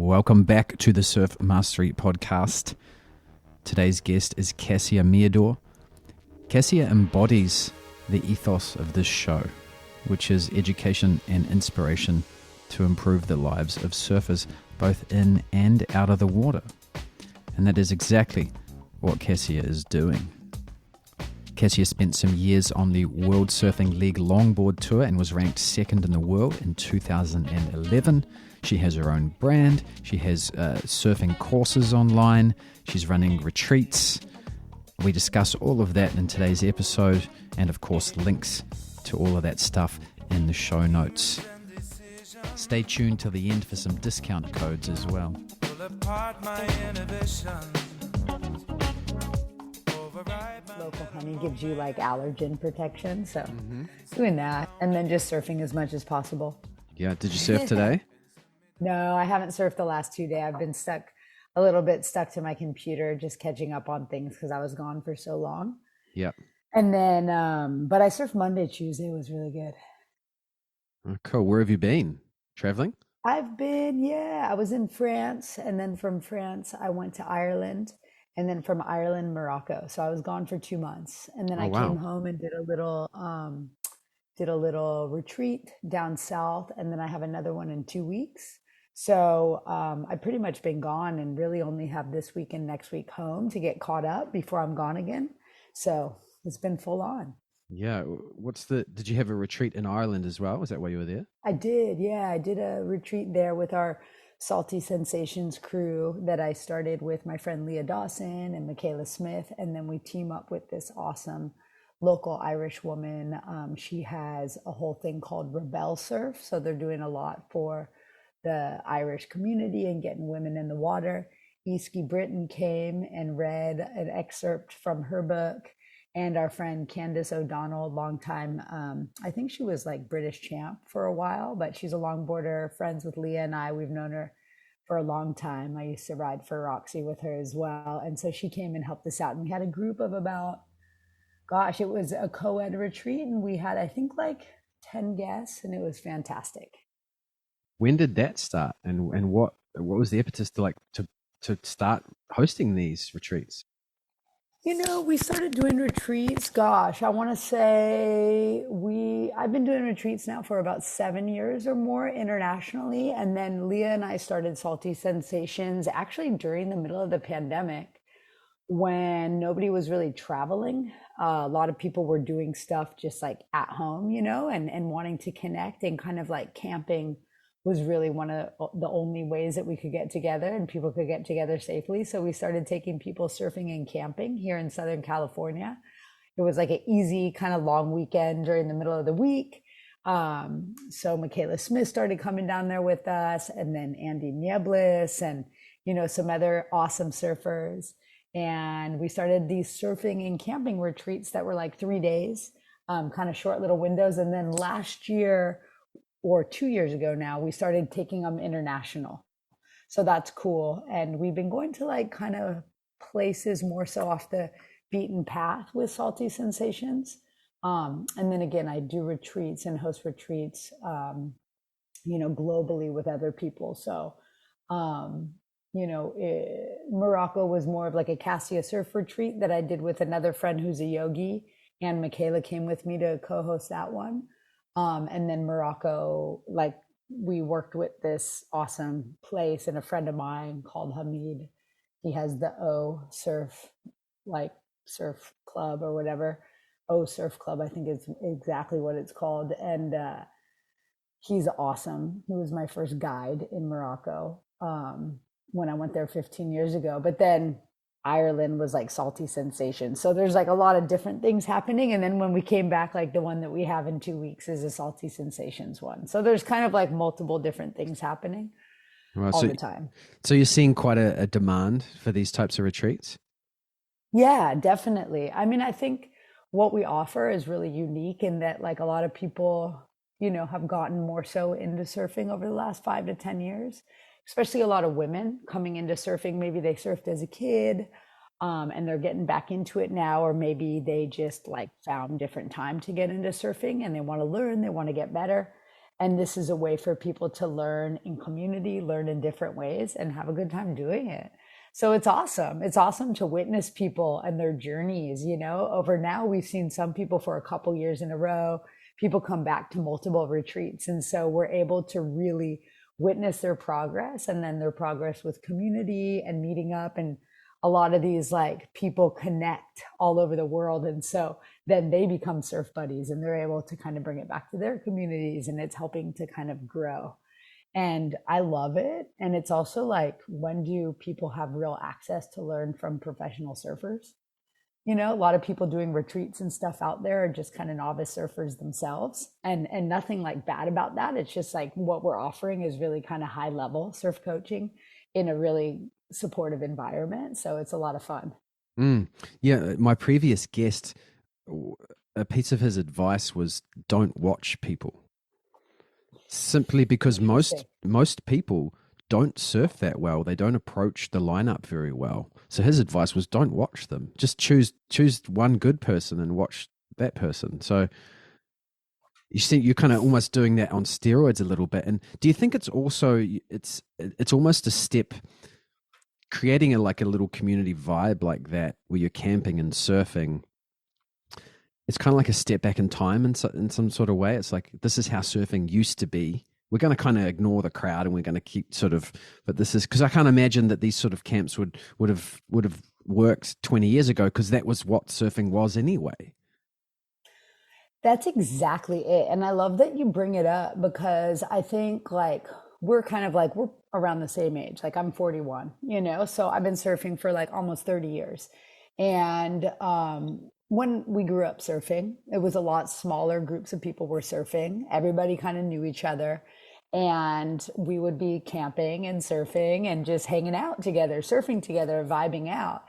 Welcome back to the Surf Mastery Podcast. Today's guest is Kassia Meador. Kassia embodies the ethos of this show, which is education and inspiration to improve the lives of surfers both in and out of the water. And that is exactly what Kassia is doing. Kassia spent some years on the World Surfing League longboard tour and was ranked second in the world in 2011. She has her own brand. She has surfing courses online. She's running retreats. We discuss all of that in today's episode, and of course links to all of that stuff in the show notes. Stay tuned till the end for some discount codes as well. Local honey gives you like allergen protection, so doing that, and then just surfing as much as possible. Yeah, did you surf today? No, I haven't surfed the last 2 days. I've been a little bit stuck to my computer, just catching up on things because I was gone for so long. Yep. And then, but I surfed Monday, Tuesday. It was really good. Oh, cool. Where have you been? Traveling? I was in France, and then from France, I went to Ireland, and then from Ireland, Morocco. So I was gone for 2 months, and then came home and did a little retreat down south, and then I have another one in 2 weeks. So I've pretty much been gone and really only have this week and next week home to get caught up before I'm gone again. So it's been full on. Yeah. Did you have a retreat in Ireland as well? Was that why you were there? I did. Yeah. I did a retreat there with our Salty Sensations crew that I started with my friend Leah Dawson and Michaela Smith. And then we team up with this awesome local Irish woman. She has a whole thing called Rebel Surf. So they're doing a lot for the Irish community and getting women in the water. Easky Britton came and read an excerpt from her book. And our friend Candace O'Donnell, longtime, I think she was like British champ for a while, but she's a longboarder, friends with Leah and I. We've known her for a long time. I used to ride for Roxy with her as well. And so she came and helped us out. And we had a group of it was a co-ed retreat, and we had, I think, like 10 guests, and it was fantastic. When did that start, and what was the impetus to start hosting these retreats? We started doing retreats. Gosh, I want to say I've been doing retreats now for about 7 years or more internationally. And then Leah and I started Salty Sensations actually during the middle of the pandemic when nobody was really traveling. A lot of people were doing stuff just like at home, and wanting to connect, and kind of like camping was really one of the only ways that we could get together and people could get together safely. So we started taking people surfing and camping here in Southern California. It was like an easy kind of long weekend during the middle of the week. So Michaela Smith started coming down there with us, and then Andy Nieblis and, some other awesome surfers. And we started these surfing and camping retreats that were like 3 days, kind of short little windows. And then last year, or 2 years ago now, we started taking them international. So that's cool. And we've been going to like kind of places more so off the beaten path with Salty Sensations. And then again, I do retreats and host retreats, globally with other people. So, Morocco was more of like a Kassia surf retreat that I did with another friend who's a yogi, and Michaela came with me to co-host that one. And then Morocco, like we worked with this awesome place and a friend of mine called Hamid. He has the O Surf Club or whatever. O Surf Club, I think is exactly what it's called. And he's awesome. He was my first guide in Morocco when I went there 15 years ago. But then Ireland was like Salty Sensations. So there's like a lot of different things happening. And then when we came back, like the one that we have in 2 weeks is a Salty Sensations one. So there's kind of like multiple different things happening all the time. So you're seeing quite a demand for these types of retreats? Yeah, definitely. I mean, I think what we offer is really unique in that like a lot of people, have gotten more so into surfing over the last 5 to 10 years. Especially a lot of women coming into surfing. Maybe they surfed as a kid and they're getting back into it now, or maybe they just like found different time to get into surfing and they want to learn, they want to get better. And this is a way for people to learn in community, learn in different ways, and have a good time doing it. So it's awesome. It's awesome to witness people and their journeys, over now we've seen some people for a couple years in a row. People come back to multiple retreats. And so we're able to really witness their progress, and then their progress with community and meeting up. And a lot of these like people connect all over the world. And so then they become surf buddies, and they're able to kind of bring it back to their communities, and it's helping to kind of grow. And I love it. And it's also like, when do people have real access to learn from professional surfers? A lot of people doing retreats and stuff out there are just kind of novice surfers themselves, and nothing like bad about that. It's just like what we're offering is really kind of high level surf coaching in a really supportive environment. So it's a lot of fun. Yeah, my previous guest, a piece of his advice was don't watch people. Simply because most people don't surf that well. They don't approach the lineup very well. So his advice was don't watch them. Just choose one good person and watch that person. So you think you're kind of almost doing that on steroids a little bit. And do you think it's also it's almost a step creating a little community vibe like that where you're camping and surfing? It's kind of like a step back in time in some sort of way. It's like, this is how surfing used to be. We're going to kind of ignore the crowd, and we're going to keep but this is because I can't imagine that these sort of camps would have worked 20 years ago, because that was what surfing was anyway. That's exactly it. And I love that you bring it up, because I think like we're around the same age. Like I'm 41, so I've been surfing for like almost 30 years. And when we grew up surfing, it was a lot smaller groups of people were surfing. Everybody kind of knew each other, and we would be camping and surfing and just hanging out together, surfing together, vibing out.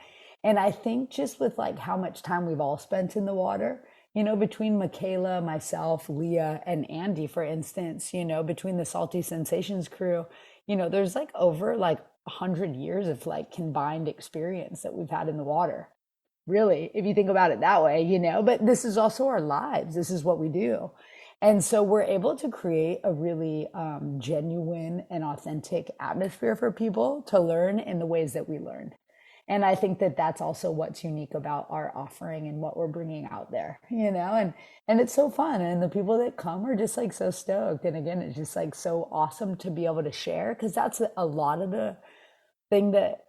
And I think just with like how much time we've all spent in the water, between Michaela, myself, Leah, and Andy, for instance, between the Salty Sensations crew, there's like over like 100 years of like combined experience that we've had in the water. Really, if you think about it that way, but this is also our lives. This is what we do. And so we're able to create a really genuine and authentic atmosphere for people to learn in the ways that we learn. And I think that that's also what's unique about our offering and what we're bringing out there, and it's so fun. And the people that come are just like so stoked. And again, it's just like so awesome to be able to share, because that's a lot of the thing that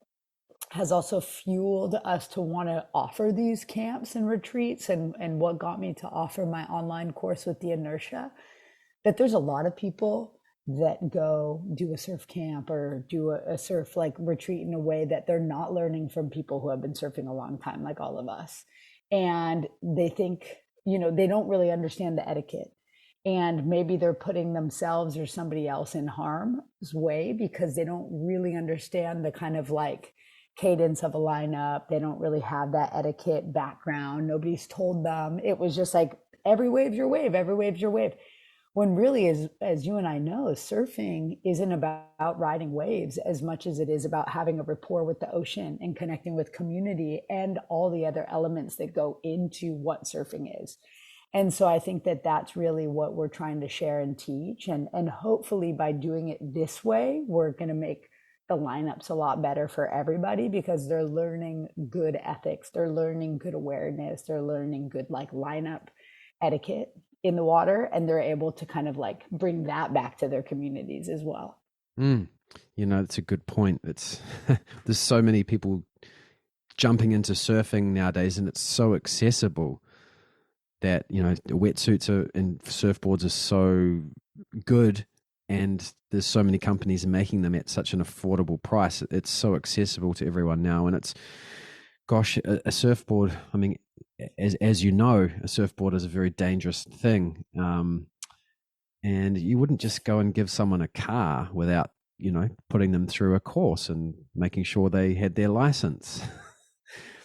has also fueled us to want to offer these camps and retreats, and what got me to offer my online course with the inertia, that there's a lot of people that go do a surf camp or do a surf like retreat in a way that they're not learning from people who have been surfing a long time, like all of us. And they think, they don't really understand the etiquette. And maybe they're putting themselves or somebody else in harm's way because they don't really understand the kind of like cadence of a lineup. They don't really have that etiquette background. Nobody's told them. It was just like, every wave's your wave, every wave's your wave. When really, as you and I know, surfing isn't about riding waves as much as it is about having a rapport with the ocean and connecting with community and all the other elements that go into what surfing is. And so I think that that's really what we're trying to share and teach. And hopefully by doing it this way, we're going to make the lineups a lot better for everybody, because they're learning good ethics. They're learning good awareness. They're learning good like lineup etiquette in the water, and they're able to kind of like bring that back to their communities as well. That's a good point. It's there's so many people jumping into surfing nowadays, and it's so accessible that, wetsuits and surfboards are so good, and there's so many companies making them at such an affordable price. It's so accessible to everyone now. And it's, gosh, a surfboard, I mean, as you know, a surfboard is a very dangerous thing. And you wouldn't just go and give someone a car without, putting them through a course and making sure they had their license.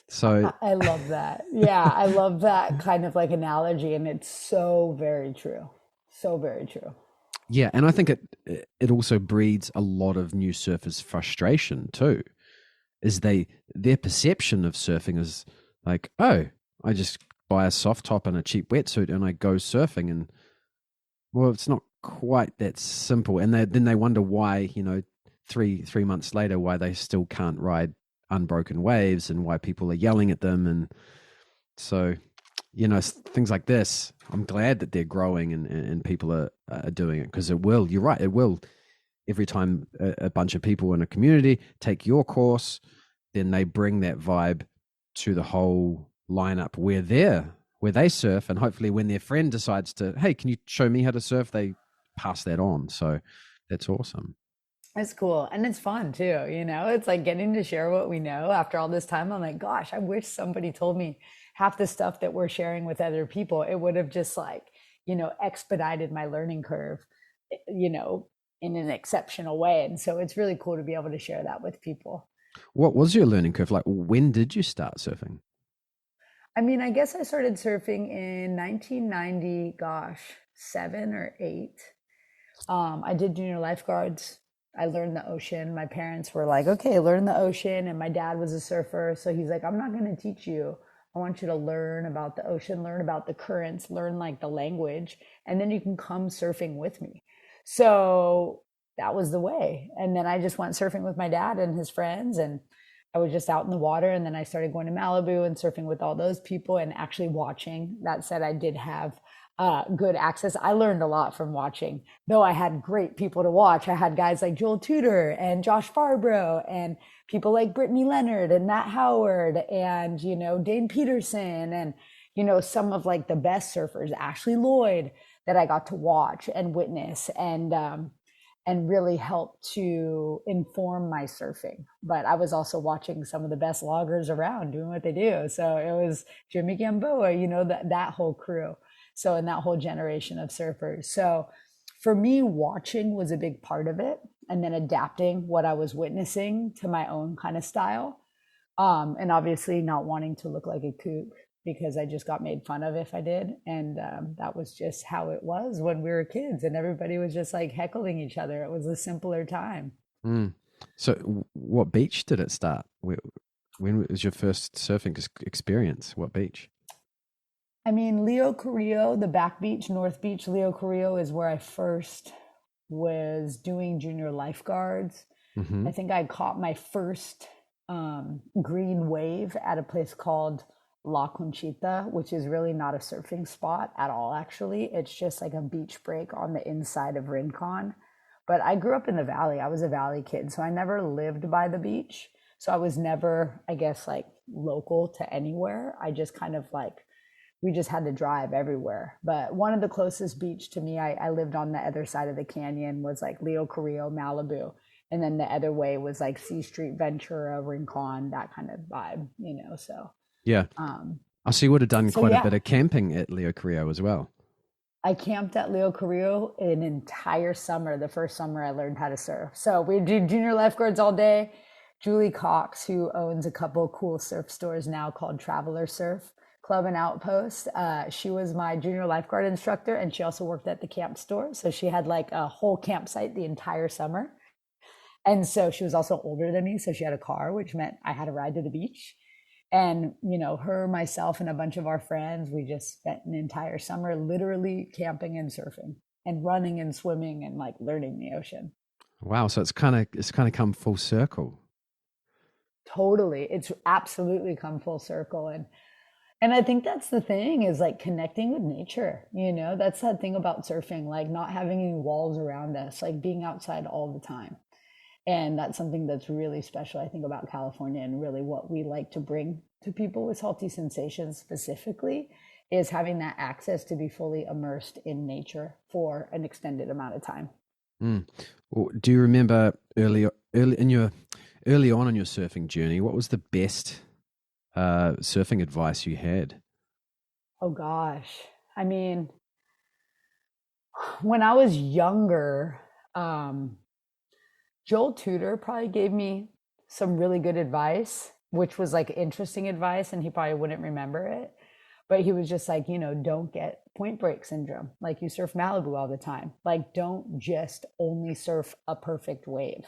So I love that. Yeah, I love that kind of like analogy. And it's so very true. So very true. Yeah, and I think it also breeds a lot of new surfers' frustration too. Is their perception of surfing is like, oh, I just buy a soft top and a cheap wetsuit and I go surfing, and well, it's not quite that simple. And then they wonder why, three months later, why they still can't ride unbroken waves and why people are yelling at them. And so, things like this, I'm glad that they're growing and people are doing it, because you're right, it will. Every time a bunch of people in a community take your course, then they bring that vibe to the whole lineup where they surf, and hopefully when their friend decides to, hey, can you show me how to surf, they pass that on. So that's awesome. It's cool. And it's fun too. It's like getting to share what we know after all this time. I'm like, gosh, I wish somebody told me half the stuff that we're sharing with other people. It would have just expedited my learning curve, in an exceptional way. And so it's really cool to be able to share that with people. What was your learning curve like? When did you start surfing? I mean, I guess I started surfing in 1990, gosh, 7 or 8. I did junior lifeguards. I learned the ocean. My parents were like, okay, learn the ocean. And my dad was a surfer. So he's like, I'm not going to teach you. I want you to learn about the ocean, learn about the currents, learn like the language, and then you can come surfing with me. So that was the way. And then I just went surfing with my dad and his friends, and I was just out in the water. And then I started going to Malibu and surfing with all those people and actually watching. That said, I did have good access. I learned a lot from watching, though I had great people to watch. I had guys like Joel Tudor and Josh Farbrough and people like Brittany Leonard and Matt Howard and, Dane Peterson and, some of like the best surfers, Ashley Lloyd, that I got to watch and witness and really help to inform my surfing. But I was also watching some of the best loggers around doing what they do. So it was Jimmy Gamboa, that whole crew. So, and that whole generation of surfers. So for me, watching was a big part of it, and then adapting what I was witnessing to my own kind of style. And obviously not wanting to look like a kook, because I just got made fun of if I did. And that was just how it was when we were kids, and everybody was just like heckling each other. It was a simpler time. So what beach did it start? When was your first surfing experience? What beach? I mean, Leo Carrillo, the back beach, North Beach, Leo Carrillo is where I first was doing junior lifeguards. Mm-hmm. I think I caught my first green wave at a place called La Conchita, which is really not a surfing spot at all, actually. It's just like a beach break on the inside of Rincon. But I grew up in the valley. I was a valley kid, so I never lived by the beach. So I was never, I guess, like local to anywhere. I just kind of like, we just had to drive everywhere. But one of the closest beach to me, I lived on the other side of the canyon, was like Leo Carrillo, Malibu. And then the other way was like C Street, Ventura, Rincon, that kind of vibe, so. Yeah. So you would have done quite a bit of camping at Leo Carrillo as well. I camped at Leo Carrillo an entire summer, the first summer I learned how to surf. So we did junior lifeguards all day. Julie Cox, who owns a couple cool surf stores now called Traveler Surf Club and Outpost, she was my junior lifeguard instructor, and she also worked at the camp store. So she had like a whole campsite the entire summer. And so she was also older than me. So she had a car, which meant I had a ride to the beach. And, her, myself, and a bunch of our friends, we just spent an entire summer literally camping and surfing and running and swimming and like learning the ocean. Wow. So it's kind of come full circle. Totally. It's absolutely come full circle. And I think that's the thing, is like connecting with nature. That's that thing about surfing, like not having any walls around us, like being outside all the time. And that's something that's really special, I think, about California, and really what we like to bring to people with Salty Sensations specifically, is having that access to be fully immersed in nature for an extended amount of time. Well, do you remember early on in your surfing journey, what was the best surfing advice you had? Oh gosh. I mean, when I was younger, Joel Tudor probably gave me some really good advice, which was like interesting advice, and he probably wouldn't remember it. But he was just like, don't get point break syndrome. Like, you surf Malibu all the time. Like, don't just only surf a perfect wave,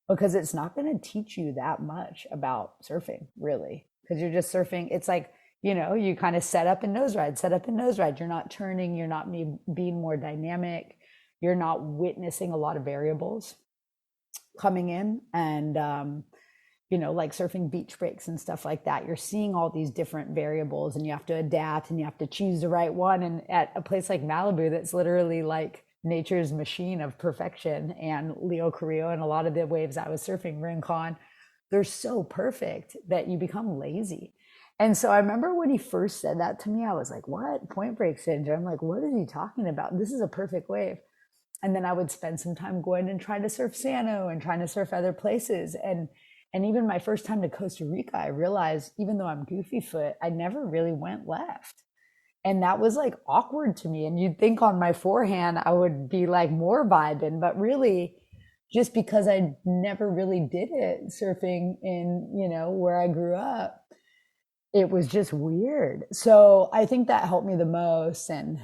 because it's not going to teach you that much about surfing, really. Because you're just surfing. It's like, you kind of set up and nose ride. You're not turning, you're not being more dynamic. you're not witnessing a lot of variables coming in. And like surfing beach breaks and stuff like that, you're seeing all these different variables, and you have to adapt, and you have to choose the right one. And at a place like Malibu, that's literally like nature's machine of perfection, and Leo Carrillo and a lot of the waves I was surfing, Rincon, they're so perfect that you become lazy. And so I remember when he first said that to me, I was like, what? Point break syndrome? Like, what is he talking about? This is a perfect wave. And then I would spend some time going and trying to surf Sano and trying to surf other places. And even my first time to Costa Rica, I realized, even though I'm goofy foot, I never really went left. And that was like awkward to me. And you'd think on my forehand, I would be like more vibing, but really just because I never really did it surfing in, where I grew up, it was just weird. So I think that helped me the most. And,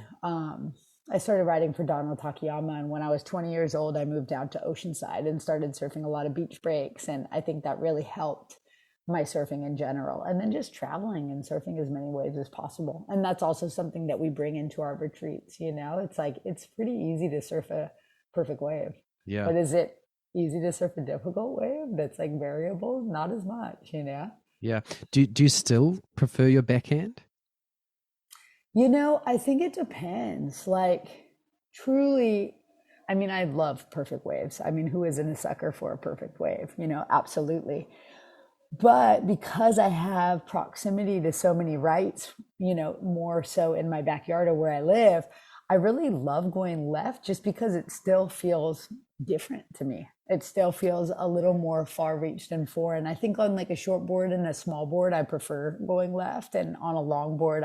I started riding for Donald Takayama, and when I was 20 years old, I moved down to Oceanside and started surfing a lot of beach breaks. And I think that really helped my surfing in general. And then just traveling and surfing as many waves as possible. And that's also something that we bring into our retreats. It's like, it's pretty easy to surf a perfect wave. Yeah. But is it easy to surf a difficult wave that's like variable? Not as much, Yeah. Do you still prefer your backhand? I think it depends. Like, truly, I mean, I love perfect waves. I mean, who isn't a sucker for a perfect wave? Absolutely. But because I have proximity to so many rights, more so in my backyard or where I live, I really love going left just because it still feels different to me. It still feels a little more far reached and foreign. I think on like a short board and a small board, I prefer going left. And on a long board,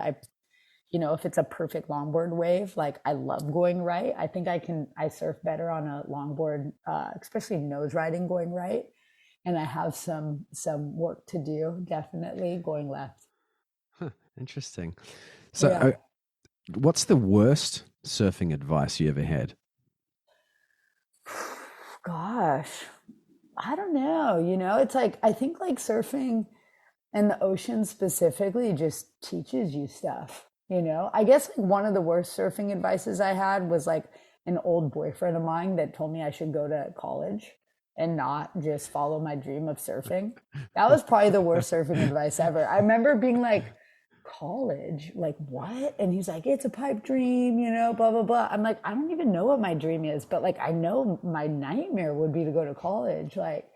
if it's a perfect longboard wave, like I love going right. I think I surf better on a longboard, especially nose riding going right. And I have some work to do, definitely going left. Huh, interesting. So what's the worst surfing advice you ever had? Gosh, I don't know. It's like, I think like surfing and the ocean specifically just teaches you stuff. I guess like one of the worst surfing advices I had was like an old boyfriend of mine that told me I should go to college and not just follow my dream of surfing. That was probably the worst surfing advice ever. I remember being like, college? Like what? And he's like, it's a pipe dream, blah, blah, blah. I'm like, I don't even know what my dream is, but like, I know my nightmare would be to go to college. Like,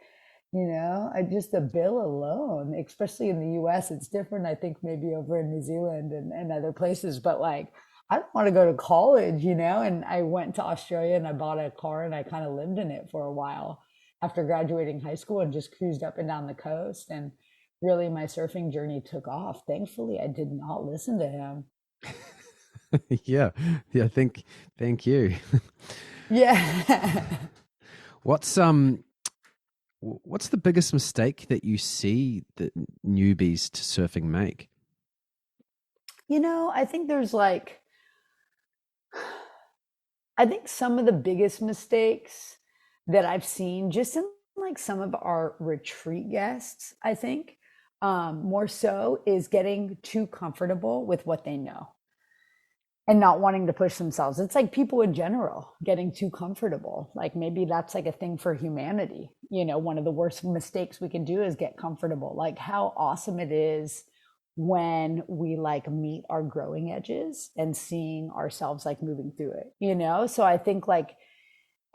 I just, the bill alone, especially in the US, it's different. I think maybe over in New Zealand and other places, but like, I don't want to go to college, and I went to Australia and I bought a car and I kind of lived in it for a while after graduating high school and just cruised up and down the coast. And really my surfing journey took off. Thankfully, I did not listen to him. Yeah. Thank you. Yeah. What's the biggest mistake that you see that newbies to surfing make? I think there's like, I think some of the biggest mistakes that I've seen just in like some of our retreat guests, I think, more so is getting too comfortable with what they know and not wanting to push themselves. It's like people in general getting too comfortable. Like maybe that's like a thing for humanity. One of the worst mistakes we can do is get comfortable. Like how awesome it is when we like meet our growing edges and seeing ourselves like moving through it, So I think like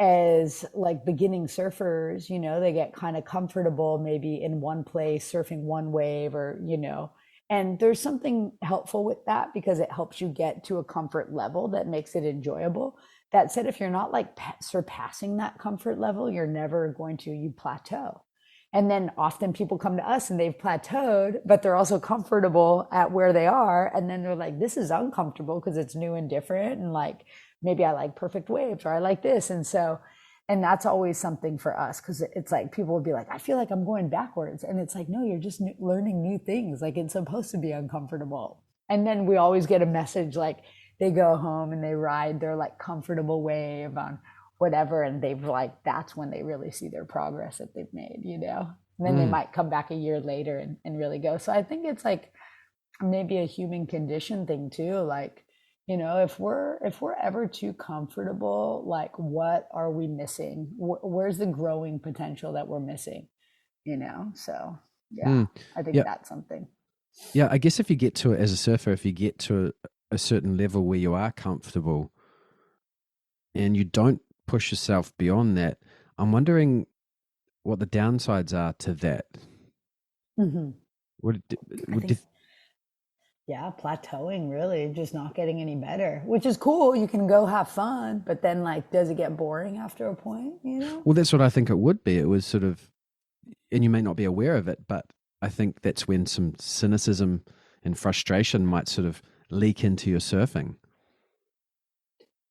as like beginning surfers, they get kind of comfortable maybe in one place surfing one wave or, and there's something helpful with that because it helps you get to a comfort level that makes it enjoyable. That said, if you're not like surpassing that comfort level, you're never going to, you plateau. And then often people come to us and they've plateaued, but they're also comfortable at where they are. And then they're like, this is uncomfortable because it's new and different. And like, maybe I like perfect waves or I like this. And so, and that's always something for us because it's like people will be like, I feel like I'm going backwards. And it's like, no, you're just learning new things. Like it's supposed to be uncomfortable. And then we always get a message like they go home and they ride their like comfortable wave on whatever. And they've like, that's when they really see their progress that they've made, And then they might come back a year later and really go. So I think it's like maybe a human condition thing too. Like, If we're ever too comfortable, like what are we missing? Where's the growing potential that we're missing? So yeah, Mm. I think Yeah. that's something. Yeah. I guess if you get to it as a surfer, if you get to a certain level where you are comfortable and you don't push yourself beyond that, I'm wondering what the downsides are to that. Hmm. Would I would think, yeah, plateauing, really, just not getting any better, which is cool. You can go have fun, but then, like, does it get boring after a point? well, that's what I think it would be. It was sort of, and you may not be aware of it, but I think that's when some cynicism and frustration might sort of leak into your surfing.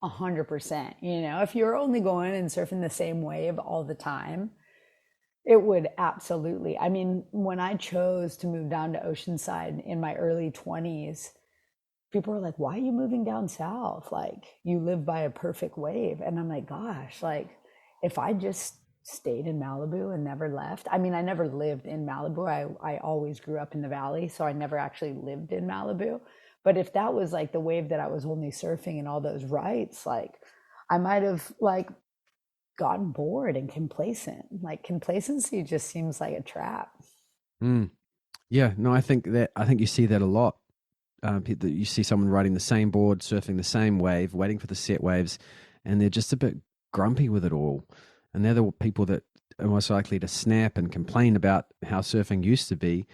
100%. If you're only going and surfing the same wave all the time, it would absolutely. I mean, when I chose to move down to Oceanside in my early 20s, people were like, why are you moving down south? Like, you live by a perfect wave. And I'm like, gosh, like, if I just stayed in Malibu and never left. I mean, I never lived in Malibu. I always grew up in the valley, so I never actually lived in Malibu. But if that was like the wave that I was only surfing and all those rights, like, I might have like gotten bored and complacent. Like, complacency just seems like a trap. Mm. Yeah, no, I think you see that a lot. You see someone riding the same board, surfing the same wave, waiting for the set waves, and they're just a bit grumpy with it all. And they're the people that are most likely to snap and complain about how surfing used to be.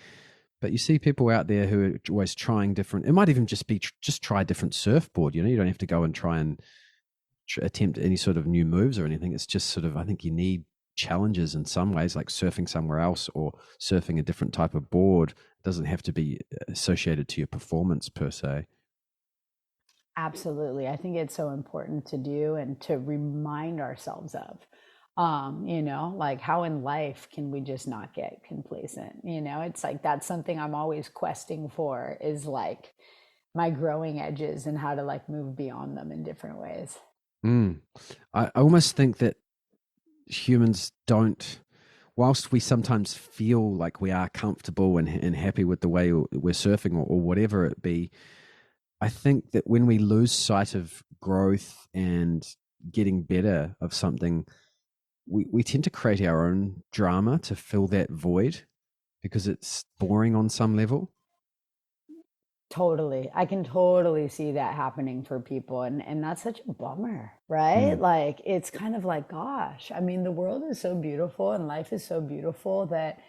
But you see people out there who are always trying different. It might even just be just try a different surfboard. You don't have to go and try and attempt any sort of new moves or anything. It's just sort of, I think you need challenges in some ways, like surfing somewhere else or surfing a different type of board. It doesn't have to be associated to your performance per se. Absolutely. I think it's so important to do and to remind ourselves of. Like, how in life can we just not get complacent? It's like that's something I'm always questing for, is like my growing edges and how to like move beyond them in different ways. Mm. I almost think that humans don't, whilst we sometimes feel like we are comfortable and happy with the way we're surfing or whatever it be, I think that when we lose sight of growth and getting better of something, we tend to create our own drama to fill that void because it's boring on some level. Totally. I can totally see that happening for people, and that's such a bummer, right? Mm, Like, it's kind of like, gosh, I mean, the world is so beautiful and life is so beautiful that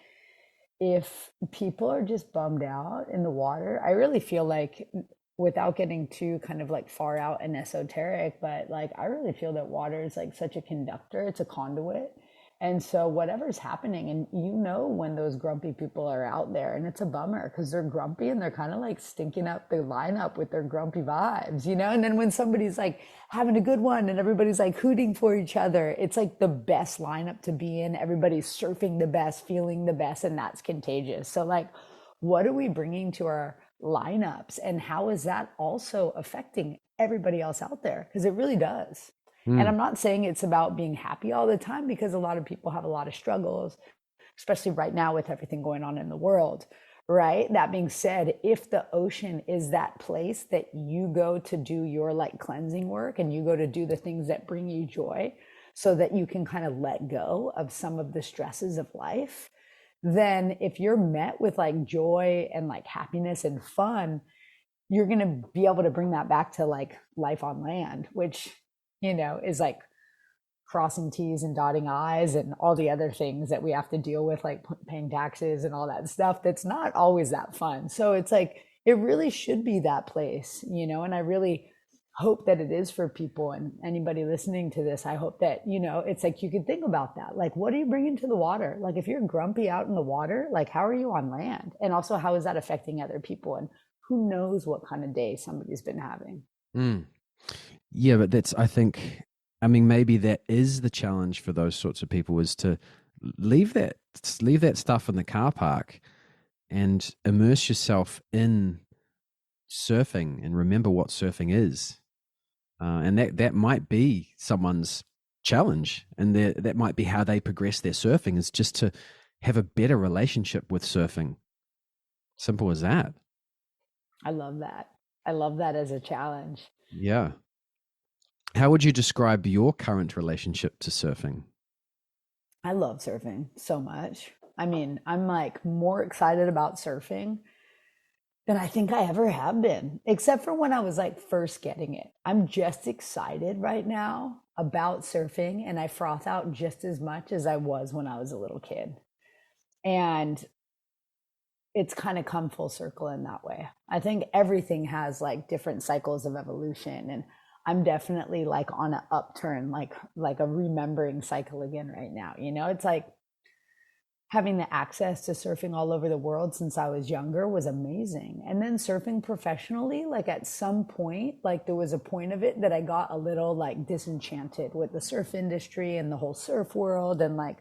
if people are just bummed out in the water, I really feel like, without getting too kind of like far out and esoteric, but like, I really feel that water is like such a conductor, it's a conduit. And so whatever's happening, and when those grumpy people are out there, and it's a bummer because they're grumpy and they're kind of like stinking up the lineup with their grumpy vibes. And then when somebody's like having a good one and everybody's like hooting for each other, it's like the best lineup to be in. Everybody's surfing the best, feeling the best, and that's contagious. So, like, what are we bringing to our lineups, and how is that also affecting everybody else out there? Because it really does. And mm, I'm not saying it's about being happy all the time, because a lot of people have a lot of struggles, especially right now with everything going on in the world, right? That being said, if the ocean is that place that you go to do your like cleansing work, and you go to do the things that bring you joy so that you can kind of let go of some of the stresses of life, then if you're met with like joy and like happiness and fun, you're going to be able to bring that back to like life on land, which, is like crossing T's and dotting I's and all the other things that we have to deal with, like paying taxes and all that stuff. That's not always that fun. So it's like, it really should be that place, and I really hope that it is for people, and anybody listening to this. I hope that, it's like, you could think about that. Like, what are you bringing to the water? Like, if you're grumpy out in the water, like, how are you on land? And also, how is that affecting other people? And who knows what kind of day somebody's been having? mm. Yeah, but I think, I mean, maybe that is the challenge for those sorts of people, is to leave that, leave that stuff in the car park and immerse yourself in surfing and remember what surfing is. And that might be someone's challenge, and that might be how they progress their surfing, is just to have a better relationship with surfing. Simple as that. I love that. I love that as a challenge. Yeah. How would you describe your current relationship to surfing? I love surfing so much. I mean, I'm like more excited about surfing than I think I ever have been, except for when I was like first getting it. I'm just excited right now about surfing, and I froth out just as much as I was when I was a little kid. And it's kind of come full circle in that way. I think everything has like different cycles of evolution, and I'm definitely like on an upturn, like a remembering cycle again right now. It's like having the access to surfing all over the world since I was younger was amazing. And then surfing professionally, like at some point, like there was a point of it that I got a little like disenchanted with the surf industry and the whole surf world and like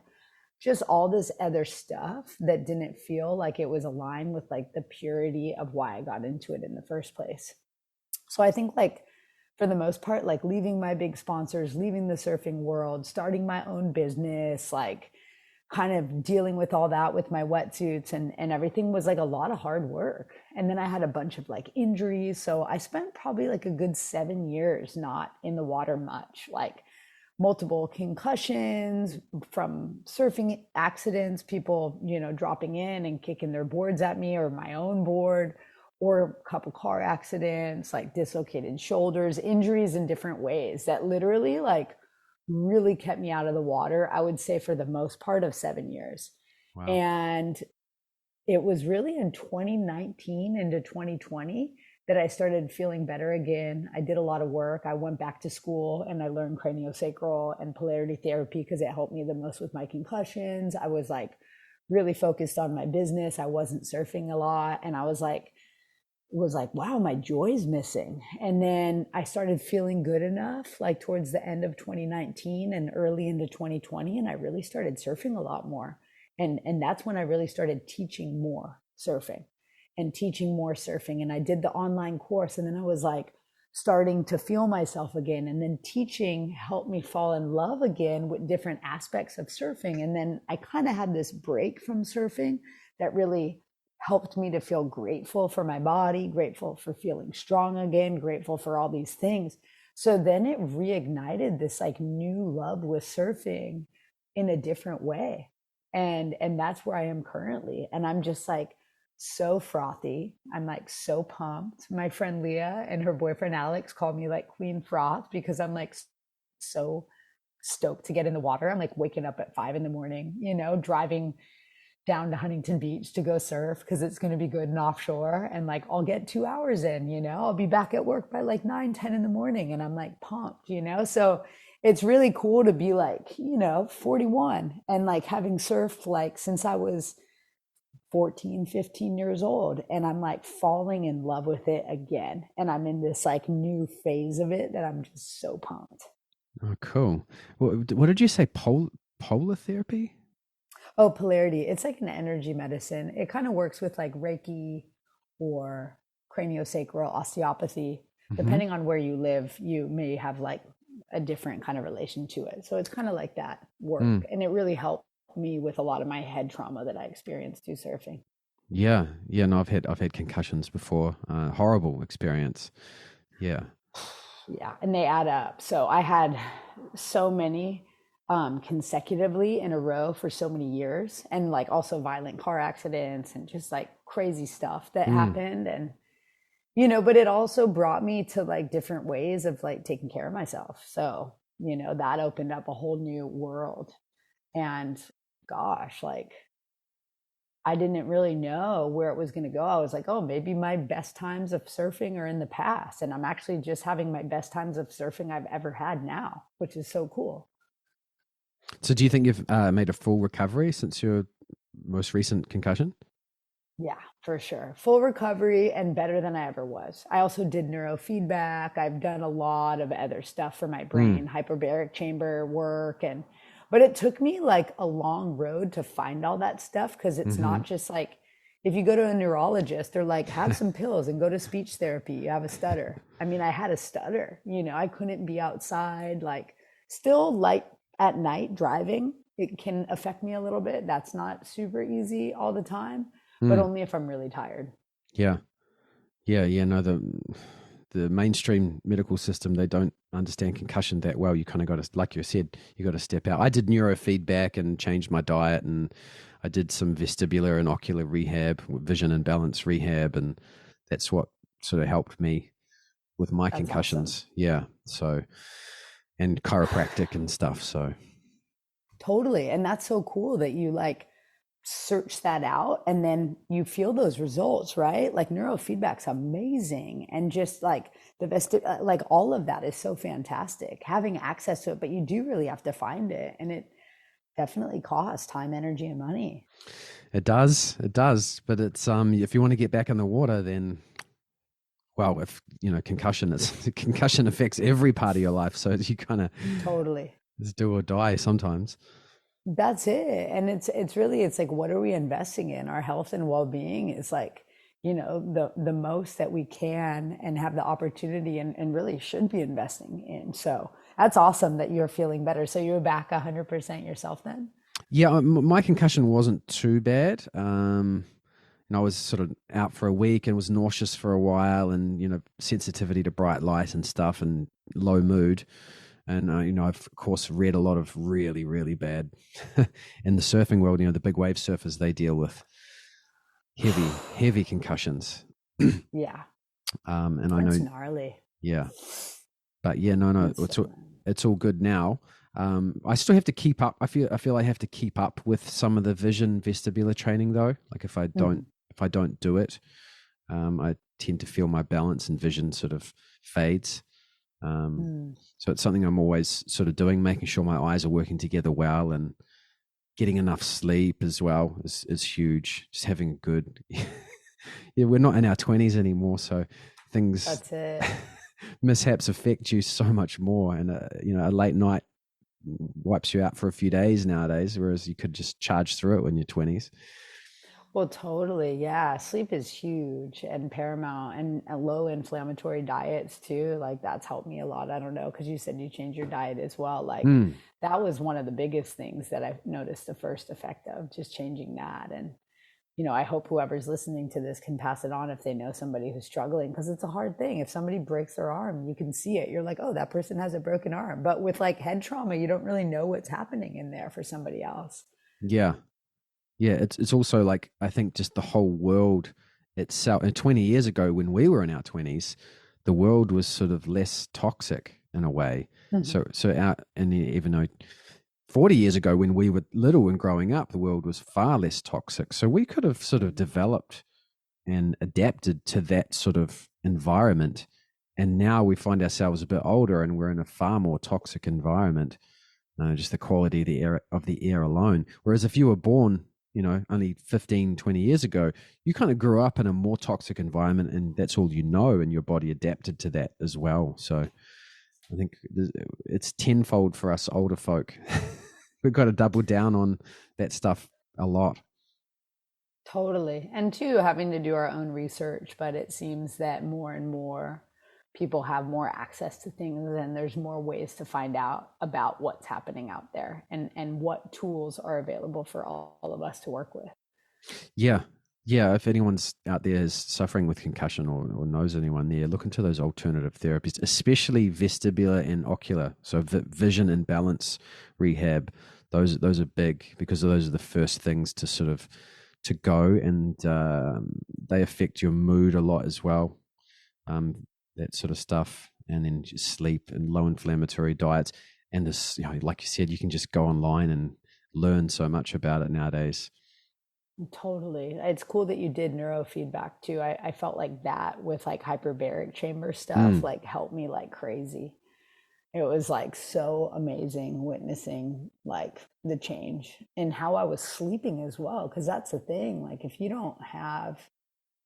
just all this other stuff that didn't feel like it was aligned with like the purity of why I got into it in the first place. So I think like for the most part, like leaving my big sponsors, leaving the surfing world, starting my own business, like kind of dealing with all that with my wetsuits and everything was like a lot of hard work. And then I had a bunch of like injuries. So I spent probably like a good 7 years not in the water much, like multiple concussions from surfing accidents, people, dropping in and kicking their boards at me or my own board, or a couple car accidents, like dislocated shoulders, injuries in different ways that literally like really kept me out of the water, I would say for the most part of 7 years. Wow. And it was really in 2019 into 2020 that I started feeling better again. I did a lot of work. I went back to school and I learned craniosacral and polarity therapy because it helped me the most with my concussions. I was like really focused on my business. I wasn't surfing a lot. And I was like, wow, my joy's missing. And then I started feeling good enough, like towards the end of 2019 and early into 2020. And I really started surfing a lot more. And that's when I really started teaching more surfing and teaching more surfing. And I did the online course. And then I was like starting to feel myself again. And then teaching helped me fall in love again with different aspects of surfing. And then I kind of had this break from surfing that really helped me to feel grateful for my body, grateful for feeling strong again, grateful for all these things. So then it reignited this like new love with surfing in a different way. And that's where I am currently. And I'm just like so frothy. I'm like so pumped. My friend Leah and her boyfriend Alex call me like Queen Froth because I'm like so stoked to get in the water. I'm like waking up at 5 a.m, driving down to Huntington Beach to go surf because it's going to be good and offshore. And like, I'll get 2 hours in, I'll be back at work by like 9, 10 in the morning. And I'm like pumped, So it's really cool to be like, 41 and like having surfed like since I was 14, 15 years old. And I'm like falling in love with it again. And I'm in this like new phase of it that I'm just so pumped. Oh, cool. What did you say? Polar therapy? Oh, polarity. It's like an energy medicine. It kind of works with like Reiki or craniosacral osteopathy. Mm-hmm. Depending on where you live, you may have like a different kind of relation to it. So it's kind of like that work. Mm. And it really helped me with a lot of my head trauma that I experienced through surfing. Yeah. Yeah. No, I've had concussions before. Horrible experience. Yeah. Yeah. And they add up. So I had so many consecutively in a row for so many years, and like also violent car accidents and just like crazy stuff that happened. And but it also brought me to like different ways of like taking care of myself. So that opened up a whole new world. And gosh, like I didn't really know where it was going to go. I was like, oh, maybe my best times of surfing are in the past, and I'm actually just having my best times of surfing I've ever had now, which is so cool. So do you think you've made a full recovery since your most recent concussion? Yeah, for sure. Full recovery and better than I ever was. I also did neurofeedback. I've done a lot of other stuff for my brain, hyperbaric chamber work. But it took me like a long road to find all that stuff because it's Mm-hmm. not just like, if you go to a neurologist, they're like, have some pills and go to speech therapy. You have a stutter. I mean, I had a stutter, I couldn't be outside, like still like at night driving. It can affect me a little bit. That's not super easy all the time, but Mm. only if I'm really tired. Yeah. Yeah. Yeah. No, the mainstream medical system, they don't understand concussion that well. You kind of got to, like you said, you got to step out. I did neurofeedback and changed my diet, and I did some vestibular and ocular rehab, vision and balance rehab, and that's what sort of helped me with my That's concussions. awesome. Yeah. So, and chiropractic and stuff. So, Totally. And that's so cool that you like search that out and then you feel those results, right? Like neurofeedback's amazing. And just like like all of that is so fantastic, having access to it, but you do really have to find it. And it definitely costs time, energy, and money. it does. It does. But it's, if you want to get back in the water, then, well, if, concussion concussion affects every part of your life. So you kind of, Totally. it's do or die sometimes. That's it. And it's really, it's like, what are we investing in? Our health and well-being is like, the most that we can and have the opportunity and really should be investing in. So that's awesome that you're feeling better. So you're back 100% yourself then? Yeah, my concussion wasn't too bad. And I was sort of out for a week and was nauseous for a while, and sensitivity to bright light and stuff, and low mood. And I've of course read a lot of really, really bad in the surfing world. The big wave surfers, they deal with heavy concussions. Yeah. And I That's know, gnarly. yeah, but yeah, no, That's so it's all good now. I still have to keep up. I feel I have to keep up with some of the vision vestibular training though. Like if I don't do it, I tend to feel my balance and vision sort of fades. So it's something I'm always sort of doing, making sure my eyes are working together well, and getting enough sleep as well is huge. Just having good, yeah, we're not in our 20s anymore. So things, That's it. mishaps affect you so much more. And, a late night wipes you out for a few days nowadays, whereas you could just charge through it when you're 20s. Well, totally. Yeah. Sleep is huge and paramount, and low inflammatory diets too. Like that's helped me a lot. I don't know, because you said you changed your diet as well. Like Mm. that was one of the biggest things that I've noticed the first effect of, just changing that. And, I hope whoever's listening to this can pass it on if they know somebody who's struggling, because it's a hard thing. If somebody breaks their arm, you can see it. You're like, oh, that person has a broken arm. But with like head trauma, you don't really know what's happening in there for somebody else. Yeah. Yeah. It's also like, I think just the whole world itself. And 20 years ago, when we were in our 20s, the world was sort of less toxic in a way. Mhm. And even though 40 years ago, when we were little and growing up, the world was far less toxic. So we could have sort of developed and adapted to that sort of environment. And now we find ourselves a bit older and we're in a far more toxic environment, just the quality of the air alone. Whereas if you were born, only 15, 20 years ago, you kind of grew up in a more toxic environment, and that's all you know, and your body adapted to that as well. So I think it's tenfold for us older folk. We've got to double down on that stuff a lot. Totally. And two, having to do our own research, but it seems that more and more people have more access to things, and there's more ways to find out about what's happening out there, and what tools are available for all of us to work with. Yeah. Yeah. If anyone's out there is suffering with concussion, or knows anyone there, look into those alternative therapies, especially vestibular and ocular. So vision and balance rehab. Those are big, because those are the first things to sort of to go, and they affect your mood a lot as well. That sort of stuff, and then just sleep and low inflammatory diets. And this, like you said, you can just go online and learn so much about it nowadays. Totally. It's cool that you did neurofeedback too. I felt like that with like hyperbaric chamber stuff, Mm. like helped me like crazy. It was like so amazing witnessing like the change in how I was sleeping as well. Cause that's the thing. Like if you don't have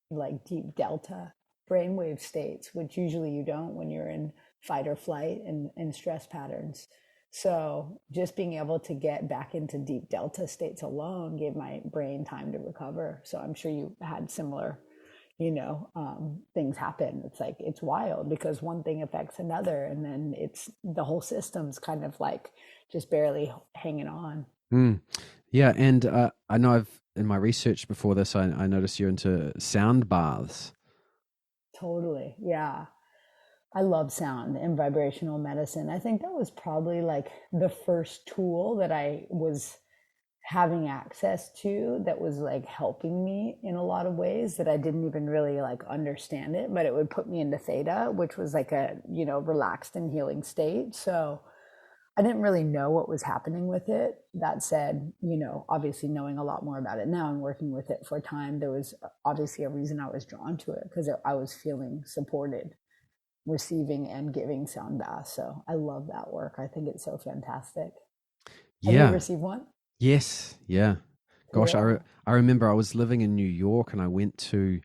like deep delta brainwave states, which usually you don't when you're in fight or flight and stress patterns. So just being able to get back into deep delta states alone gave my brain time to recover. So I'm sure you had similar, things happen. It's like, it's wild because one thing affects another, and then it's the whole system's kind of like just barely hanging on. Mm. Yeah. And I know in my research before this, I noticed you're into sound baths. Totally. Yeah. I love sound and vibrational medicine. I think that was probably like the first tool that I was having access to that was like helping me in a lot of ways that I didn't even really like understand it, but it would put me into theta, which was like a, relaxed and healing state. So I didn't really know what was happening with it. That said, obviously knowing a lot more about it now and working with it for a time, there was obviously a reason I was drawn to it because I was feeling supported, receiving and giving sound baths. So I love that work. I think it's so fantastic. Have you Yeah. received one? Yes. Yeah. Gosh, Cool. I remember I was living in New York and I went to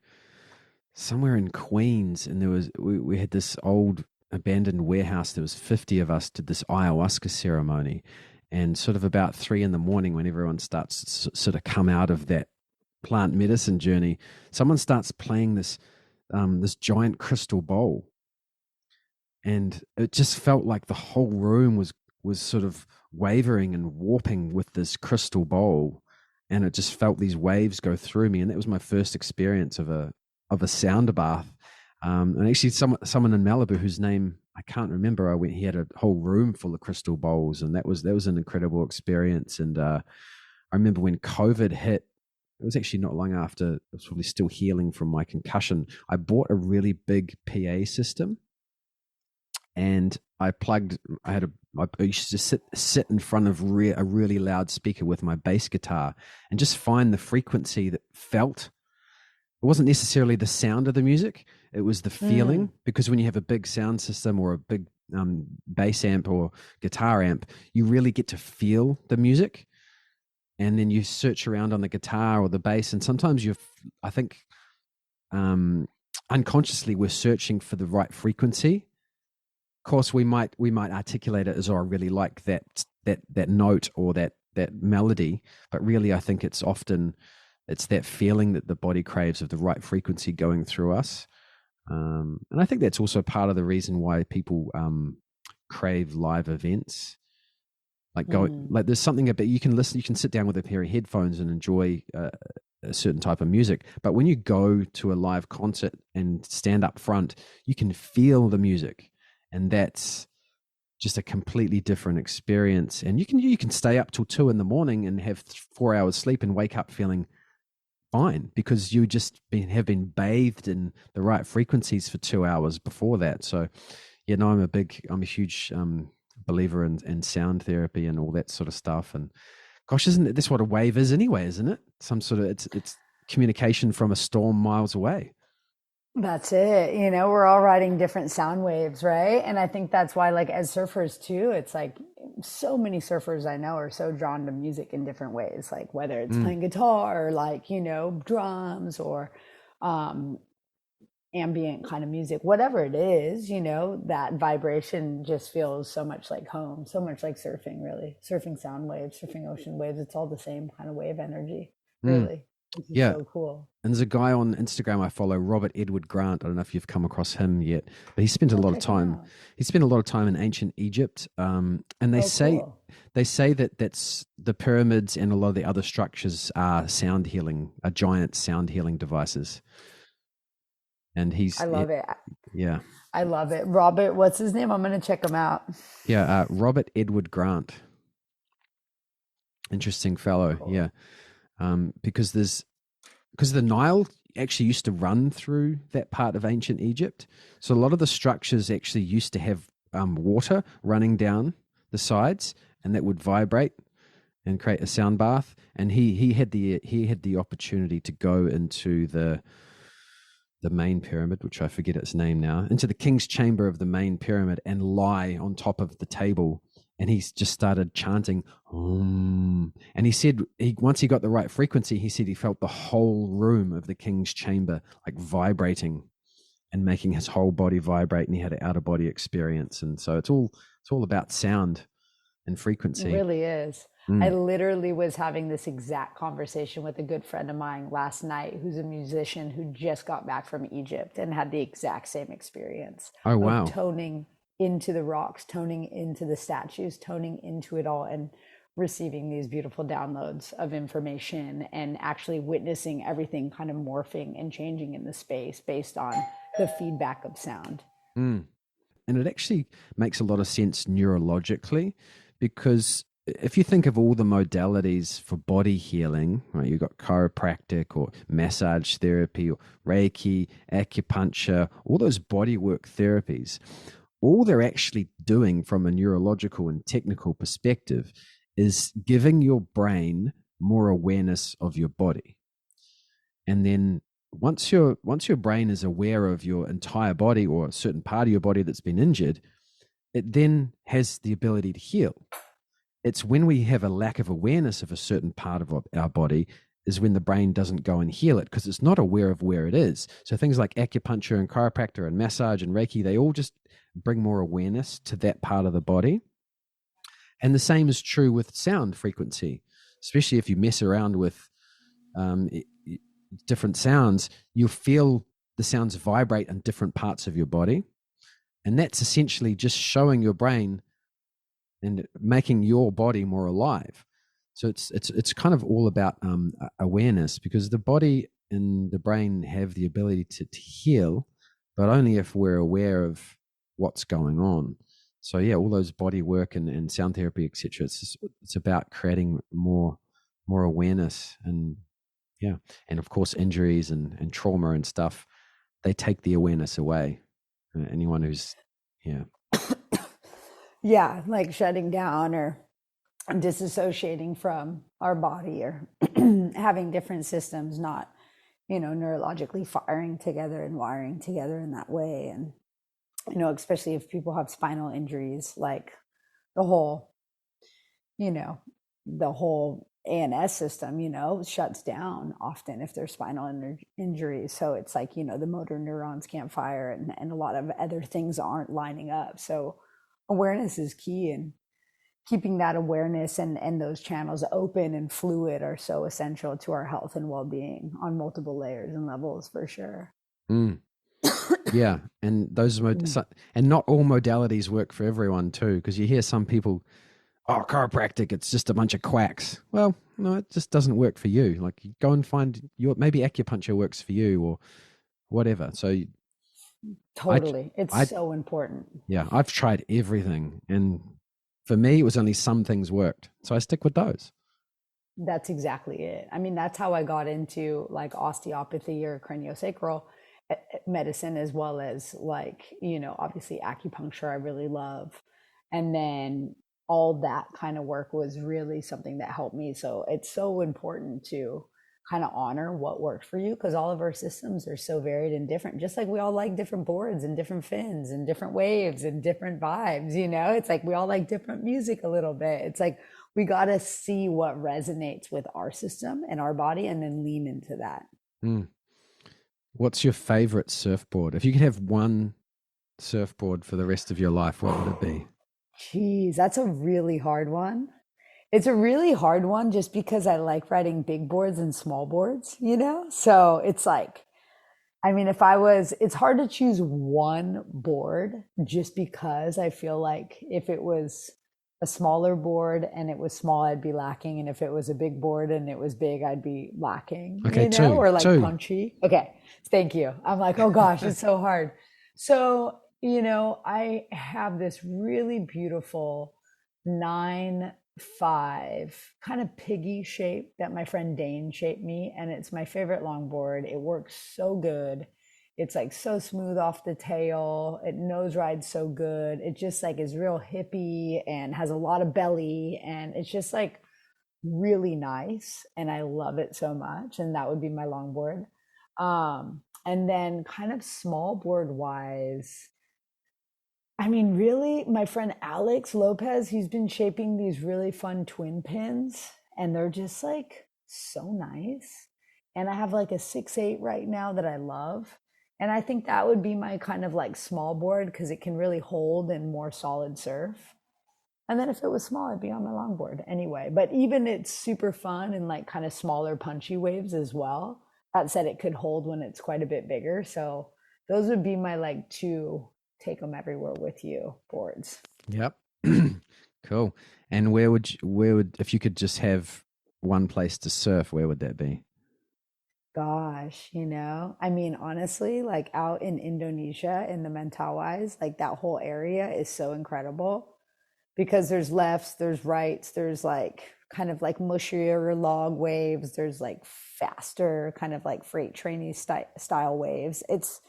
somewhere in Queens, and we had this old abandoned warehouse. There was 50 of us, did this ayahuasca ceremony, and sort of about 3 a.m, when everyone starts to sort of come out of that plant medicine journey, someone starts playing this giant crystal bowl, and it just felt like the whole room was sort of wavering and warping with this crystal bowl, and it just felt these waves go through me. And that was my first experience of a sound bath. And actually someone in Malibu whose name I can't remember, he had a whole room full of crystal bowls, and that was an incredible experience. And I remember when COVID hit, it was actually not long after, I was probably still healing from my concussion, I bought a really big PA system, and I used to sit in front of a really loud speaker with my bass guitar and just find the frequency that felt. It wasn't necessarily the sound of the music, it was the feeling, because when you have a big sound system or a big bass amp or guitar amp, you really get to feel the music. And then you search around on the guitar or the bass, and sometimes I think unconsciously we're searching for the right frequency. Of course, we might articulate it as, oh, I really like that note or that melody, but really I think it's that feeling that the body craves of the right frequency going through us. And I think that's also part of the reason why people crave live events. Like there's something about, you can sit down with a pair of headphones and enjoy a certain type of music, but when you go to a live concert and stand up front, you can feel the music, and that's just a completely different experience. And you can stay up till 2 a.m. and have 4 hours sleep and wake up feeling fine, because you just have been bathed in the right frequencies for 2 hours before that. So yeah, no, I'm a huge believer in sound therapy and all that sort of stuff. And gosh, isn't this what a wave is anyway? Isn't it some sort of, it's communication from a storm miles away? That's it. We're all riding different sound waves, right? And I think that's why, like, as surfers too, it's like so many surfers I know are so drawn to music in different ways, like whether it's playing guitar or like, drums or ambient kind of music, whatever it is, that vibration just feels so much like home, so much like surfing, really. Surfing sound waves, surfing ocean waves, it's all the same kind of wave energy, really, which is Yeah. so cool. And there's a guy on Instagram I follow, Robert Edward Grant. I don't know if you've come across him yet, but he spent a lot of time. He spent a lot of time in ancient Egypt, and they say that that's the pyramids and a lot of the other structures are giant sound healing devices. And I love it. Yeah, I love it. Robert, what's his name? I'm going to check him out. Yeah, Robert Edward Grant. Interesting fellow. Cool. Yeah, because the Nile actually used to run through that part of ancient Egypt. So a lot of the structures actually used to have water running down the sides, and that would vibrate and create a sound bath. And he had the opportunity to go into the main pyramid, which I forget its name now, into the king's chamber of the main pyramid and lie on top of the table. And he just started chanting, and he said once he got the right frequency, he said he felt the whole room of the king's chamber like vibrating and making his whole body vibrate, and he had an outer body experience. And so it's all about sound and frequency. It really is. I literally was having this exact conversation with a good friend of mine last night, who's a musician who just got back from Egypt and had the exact same experience. Oh, wow. Toning into the rocks, toning into the statues, toning into it all, and receiving these beautiful downloads of information and actually witnessing everything kind of morphing and changing in the space based on the feedback of sound. And it actually makes a lot of sense neurologically, because if you think of all the modalities for body healing, right, you've got chiropractic or massage therapy or Reiki, acupuncture, all those bodywork therapies, all they're actually doing from a neurological and technical perspective is giving your brain more awareness of your body. And then once your brain is aware of your entire body or a certain part of your body that's been injured, it then has the ability to heal. It's when we have a lack of awareness of a certain part of our body is when the brain doesn't go and heal it, because it's not aware of where it is. So things like acupuncture and chiropractor and massage and Reiki, they all just bring more awareness to that part of the body. And the same is true with sound frequency, especially if you mess around with different sounds, you'll feel the sounds vibrate in different parts of your body. And that's essentially just showing your brain and making your body more alive. So it's kind of all about awareness, because the body and the brain have the ability to heal, but only if we're aware of what's going on. So yeah, all those body work and sound therapy, etc. It's about creating more awareness, and yeah, and of course injuries and trauma and stuff, they take the awareness away. Anyone who's Yeah, like shutting down or disassociating from our body, or having different systems not, neurologically firing together and wiring together in that way. And, especially if people have spinal injuries, like the whole, the whole ANS system, shuts down often if there's spinal injuries. So it's like, the motor neurons can't fire, and a lot of other things aren't lining up. So awareness is key, and keeping that awareness and those channels open and fluid are so essential to our health and well-being on multiple layers and levels, for sure. Yeah, and those and not all modalities work for everyone too, because you hear some people, chiropractic, it's just a bunch of quacks. Well, no, it just doesn't work for you. Like, you go and find maybe acupuncture works for you or whatever. So totally, it's so important. Yeah, I've tried everything, and for me, it was only some things worked, so I stick with those. That's exactly it. I mean, that's how I got into like osteopathy or craniosacral medicine, as well as like, obviously acupuncture I really love. And then all that kind of work was really something that helped me. So it's so important to kind of honor what works for you, because all of our systems are so varied and different, just like we all like different boards and different fins and different waves and different vibes. It's like we all like different music a little bit. It's like we got to see what resonates with our system and our body, and then lean into that. What's your favorite surfboard? If you could have one surfboard for the rest of your life, what would it be? Geez, that's a really hard one. It's a really hard one just because I like riding big boards and small boards, So it's like, I mean, it's hard to choose one board, just because I feel like if it was a smaller board and it was small, I'd be lacking. And if it was a big board and it was big, I'd be lacking, okay, or like two. Punchy. Okay. Thank you. I'm like, oh gosh, it's so hard. So, I have this really beautiful 9'5" kind of piggy shape that my friend Dane shaped me. And it's my favorite longboard. It works so good. It's like so smooth off the tail. It nose rides so good. It just like is real hippie and has a lot of belly. And it's just like really nice. And I love it so much. And that would be my longboard. And then kind of small board wise, I mean, really, my friend Alex Lopez, he's been shaping these really fun twin pins, and they're just like so nice. And I have like a 6'8" right now that I love. And I think that would be my kind of like small board, because it can really hold in more solid surf. And then if it was small, I'd be on my longboard anyway. But even it's super fun and like kind of smaller punchy waves as well. That said, it could hold when it's quite a bit bigger. So those would be my like two take them everywhere with you boards. Yep. Cool. And where would if you could just have one place to surf, where would that be? Gosh, I mean, honestly, like out in Indonesia in the Mentawais, like that whole area is so incredible because there's lefts, there's rights, there's like kind of like mushier log waves, there's like faster kind of like freight trainy style waves. It's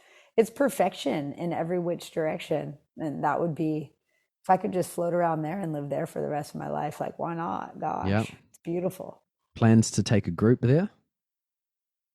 perfection in every which direction. And that would be if I could just float around there and live there for the rest of my life, like why not? Yeah. Gosh, it's beautiful. Plans to take a group there?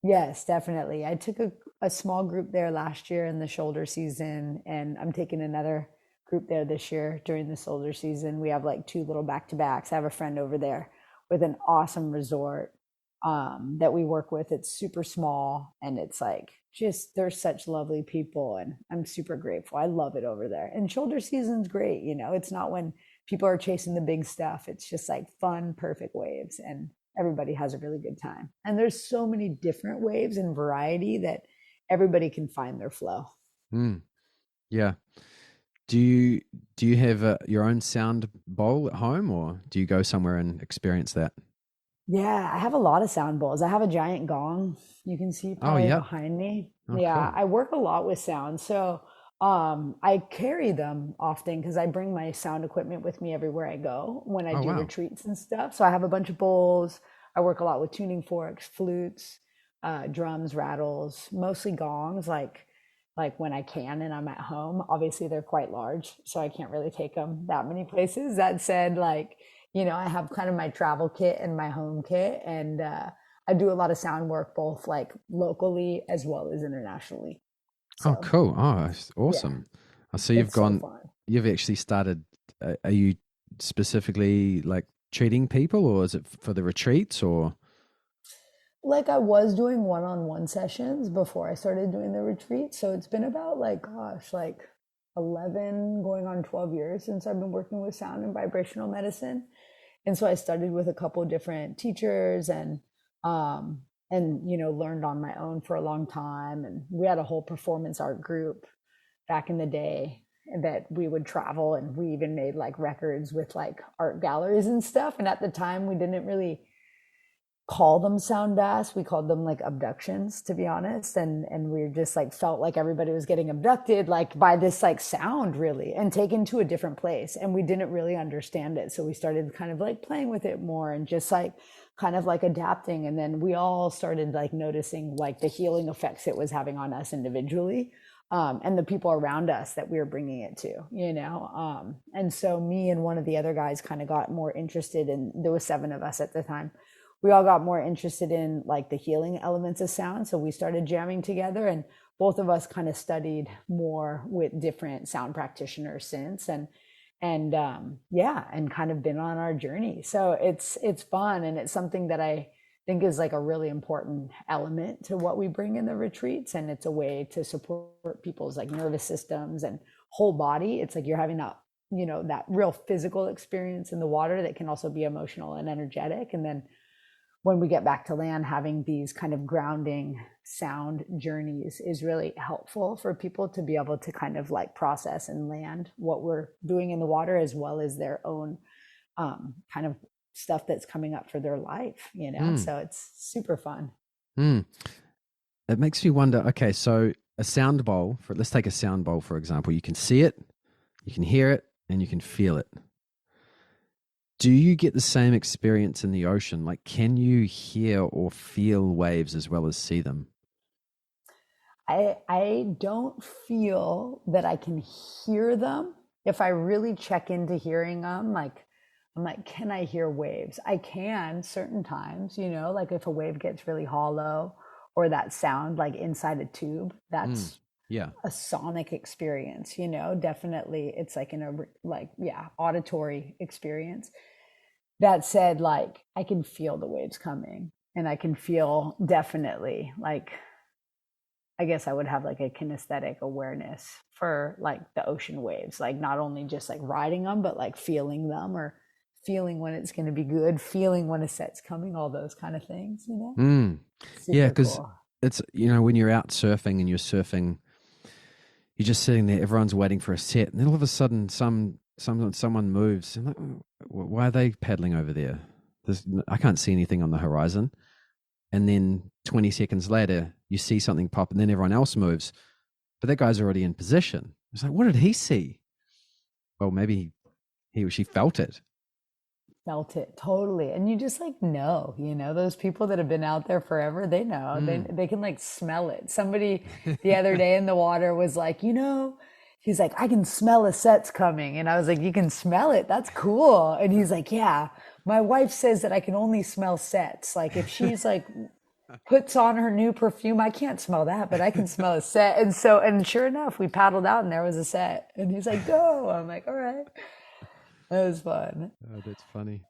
Yes, definitely. I took a small group there last year in the shoulder season, and I'm taking another group there this year during the shoulder season. We have like two little back to backs. I have a friend over there with an awesome resort that we work with. It's super small and it's like just they're such lovely people, and I'm super grateful. I love it over there. And shoulder season's great, it's not when people are chasing the big stuff. It's just like fun, perfect waves, and everybody has a really good time. And there's so many different waves and variety that everybody can find their flow. Yeah. Do you have your own sound bowl at home, or do you go somewhere and experience that? Yeah, I have a lot of sound bowls. I have a giant gong. You can see Oh, probably yeah. behind me. Oh, Yeah, cool. I work a lot with sound. So I carry them often because I bring my sound equipment with me everywhere I go when I Oh, do wow. retreats and stuff. So I have a bunch of bowls. I work a lot with tuning forks, flutes, drums, rattles, mostly gongs, like when I can and I'm at home. Obviously, they're quite large, so I can't really take them that many places. That said, like, I have kind of my travel kit and my home kit, and I do a lot of sound work both like locally as well as internationally. Oh, So cool. Oh, it's yeah, awesome. I see it's so fun. you've actually started, are you specifically like treating people, or is it for the retreats, or? Like I was doing one-on-one sessions before I started doing the retreat. So it's been about like, gosh, like 11 going on 12 years since I've been working with sound and vibrational medicine. And so I studied with a couple of different teachers um learned on my own for a long time. And we had a whole performance art group back in the day that we would travel, and we even made like records with like art galleries and stuff. And at the time we didn't really call them sound baths. We called them like abductions, to be honest. And we just like felt like everybody was getting abducted like by this like sound really and taken to a different place. And we didn't really understand it. So we started kind of like playing with it more and just like kind of like adapting. And then we all started like noticing like the healing effects it was having on us individually. And the people around us that we were bringing it to. And so me and one of the other guys kind of got more interested in, there was 7 of us at the time, we all got more interested in like the healing elements of sound. So we started jamming together, and both of us kind of studied more with different sound practitioners since, and kind of been on our journey. So it's fun, and it's something that I think is like a really important element to what we bring in the retreats. And it's a way to support people's like nervous systems and whole body. It's like you're having that real physical experience in the water that can also be emotional and energetic. And then when we get back to land, having these kind of grounding sound journeys is really helpful for people to be able to kind of like process and land what we're doing in the water, as well as their own kind of stuff that's coming up for their life. So it's super fun. Mm. It makes me wonder, okay, so a sound bowl, let's take a sound bowl, for example. You can see it, you can hear it, and you can feel it. Do you get the same experience in the ocean? Like, can you hear or feel waves as well as see them? I don't feel that I can hear them. If I really check into hearing them, like I'm like, can I hear waves? I can certain times, like if a wave gets really hollow or that sound like inside a tube, that's Yeah. a sonic experience, definitely. It's like auditory experience. That said, like I can feel the waves coming, and I can feel definitely like, I guess I would have like a kinesthetic awareness for like the ocean waves, like not only just like riding them, but like feeling them, or feeling when it's going to be good, feeling when a set's coming, all those kind of things, Yeah, Super because cool. it's, when you're out surfing and you're surfing, you're just sitting there, everyone's waiting for a set, and then all of a sudden someone moves. I'm like, why are they paddling over there? I can't see anything on the horizon. and then 20 seconds later you see something pop and then everyone else moves, but that guy's already in position. It's like, what did he see? Well, maybe he or she felt it. Felt it totally. And you just like know, those people that have been out there forever, they know. They can like smell it. Somebody the other day in the water was like, he's like, I can smell a set's coming. And I was like, you can smell it? That's cool. And he's like, yeah, my wife says that I can only smell sets. Like if she's like puts on her new perfume, I can't smell that, but I can smell a set. And sure enough, we paddled out and there was a set. And he's like, go. I'm like, all right. That was fun. Oh, that's funny.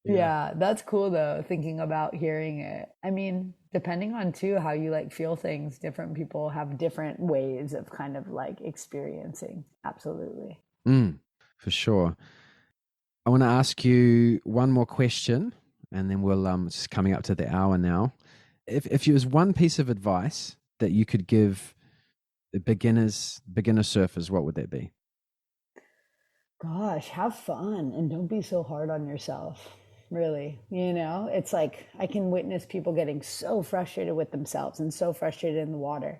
Yeah, that's cool though, thinking about hearing it. I mean, depending on too how you like feel things, different people have different ways of kind of like experiencing. Absolutely. For sure. I want to ask you one more question and then we'll it's just coming up to the hour now. If there was one piece of advice that you could give the beginner surfers, what would that be? Gosh, have fun and don't be so hard on yourself. Really, it's like I can witness people getting so frustrated with themselves and so frustrated in the water.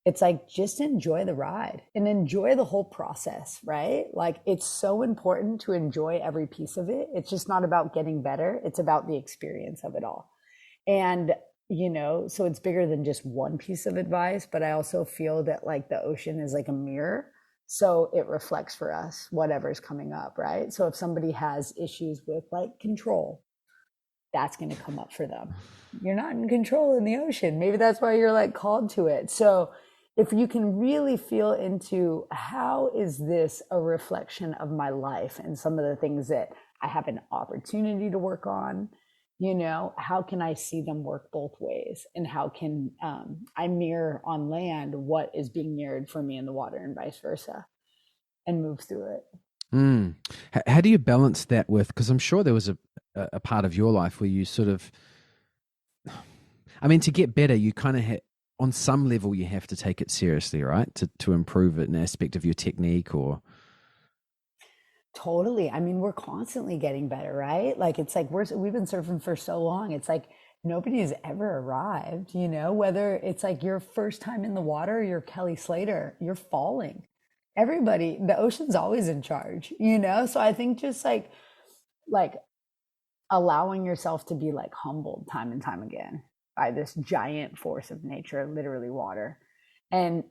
It's like just enjoy the ride and enjoy the whole process, right? Like it's so important to enjoy every piece of it. It's just not about getting better. It's about the experience of it all. And so it's bigger than just one piece of advice, but I also feel that like the ocean is like a mirror. So it reflects for us whatever's coming up, right? So if somebody has issues with like control, that's going to come up for them. You're not in control in the ocean. Maybe that's why you're like called to it. So if you can really feel into how is this a reflection of my life and some of the things that I have an opportunity to work on, how can I see them work both ways? And how can I mirror on land what is being mirrored for me in the water and vice versa and move through it? How do you balance that with, because I'm sure there was a part of your life where you sort of, I mean, to get better, you kind of on some level, you have to take it seriously, right? To improve it, an aspect of your technique or... Totally. I mean, we're constantly getting better, right? Like, it's like we've been surfing for so long. It's like nobody's ever arrived, whether it's like your first time in the water, you're Kelly Slater, you're falling. Everybody, the ocean's always in charge, So I think just like allowing yourself to be like humbled time and time again by this giant force of nature, literally water. And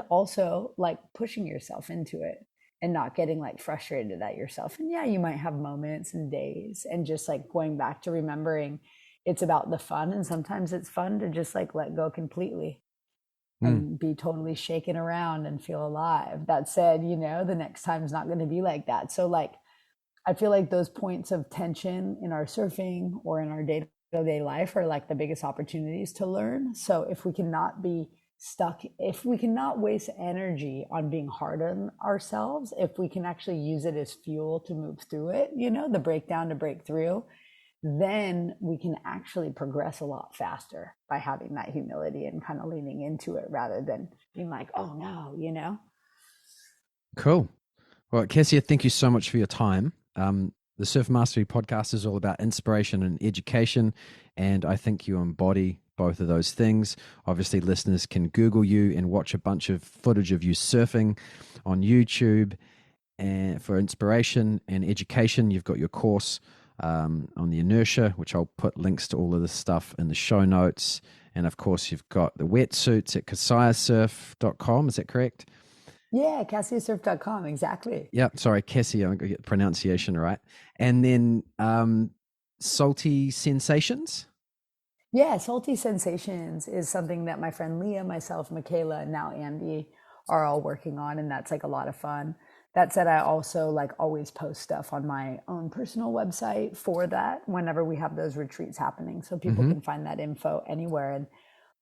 also like pushing yourself into it. And not getting like frustrated at yourself. And yeah, you might have moments and days and just like going back to remembering it's about the fun. And sometimes it's fun to just like let go completely and be totally shaken around and feel alive. That said, the next time is not going to be like that. So like, I feel like those points of tension in our surfing or in our day-to-day life are like the biggest opportunities to learn. So if we cannot be stuck, if we cannot waste energy on being hard on ourselves, if we can actually use it as fuel to move through it, the breakdown to break through, then we can actually progress a lot faster by having that humility and kind of leaning into it rather than being like, oh no, Cool. Well, Kassia, thank you so much for your time. The Surf Mastery podcast is all about inspiration and education, and I think you embody both of those things. Obviously, listeners can Google you and watch a bunch of footage of you surfing on YouTube. And for inspiration and education, you've got your course on the inertia, which I'll put links to all of this stuff in the show notes. And of course, you've got the wetsuits at kassiasurf.com. Is that correct? Yeah, kassiasurf.com, exactly. Yeah, sorry, Kassia, I'm going to get the pronunciation right. And then Salty Sensations? Yeah, Salty Sensations is something that my friend Leah, myself, Michaela, and now Andy are all working on, and that's like a lot of fun. That said, I also like always post stuff on my own personal website for that whenever we have those retreats happening, so people can find that info anywhere. And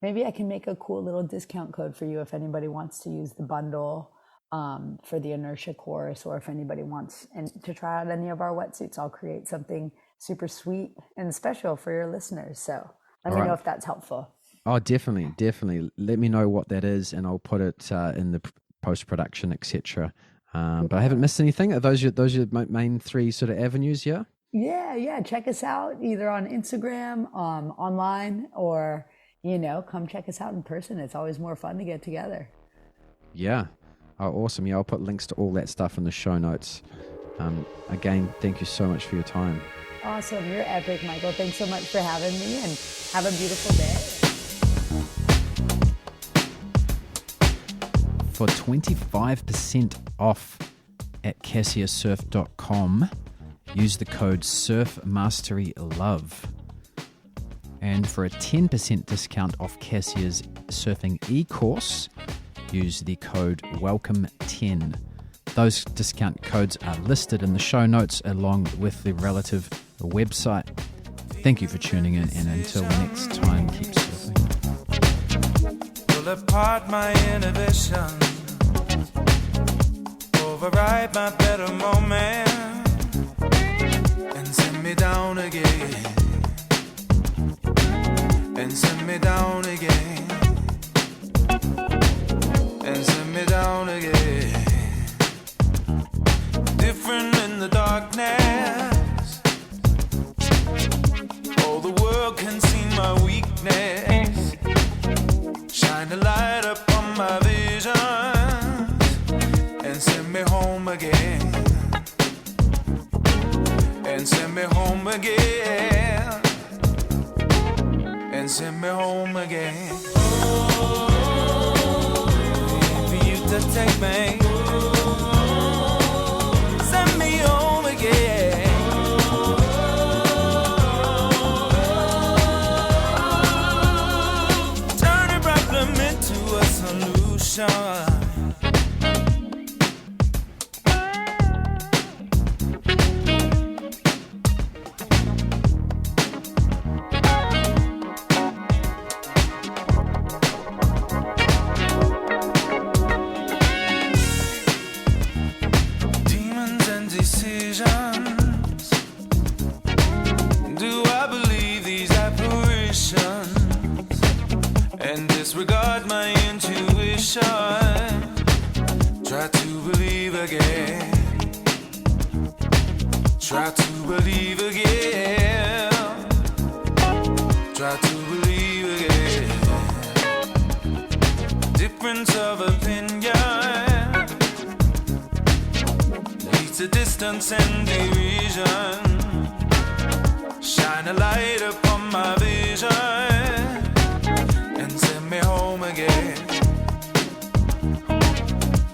maybe I can make a cool little discount code for you if anybody wants to use the bundle for the inertia course, or if anybody wants to try out any of our wetsuits. I'll create something super sweet and special for your listeners. So let me know if that's helpful. Oh, definitely. Let me know what that is, and I'll put it in the post-production, etc. But I haven't missed anything. Are those your main three sort of avenues? Yeah. Yeah. Check us out either on Instagram, online, or, come check us out in person. It's always more fun to get together. Yeah. Oh, awesome. Yeah, I'll put links to all that stuff in the show notes. Again, thank you so much for your time. Awesome. You're epic, Michael. Thanks so much for having me, and have a beautiful day. For 25% off at kassiasurf.com, use the code SurfMasteryLove. And for a 10% discount off Kassia's surfing e-course, use the code WELCOME10. Those discount codes are listed in the show notes along with the relative website. Thank you for tuning in, and until next time, keep surfing. Pull apart my inhibition, override my better moment, and send me down again, and send me down again, and send me down again. Different in the darkness, all the world can see my weakness. Shine a light upon my vision and send me home again, and send me home again, and send me home again. For you to take me, send me home again. Turn a problem into a solution. Demons and decisions. Do I believe these apparitions and disregard my intuition? Try to believe again. Try to believe again. Try to believe again. Difference of opinion leads to distance and derision. Shine a light upon my vision and send me home again,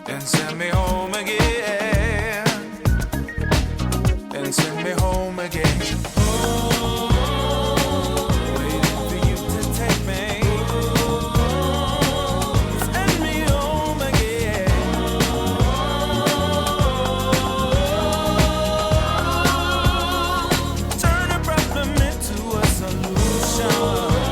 and send me home again, and send me home again. Waiting for you to take me, send me home again. Turn a problem into a solution.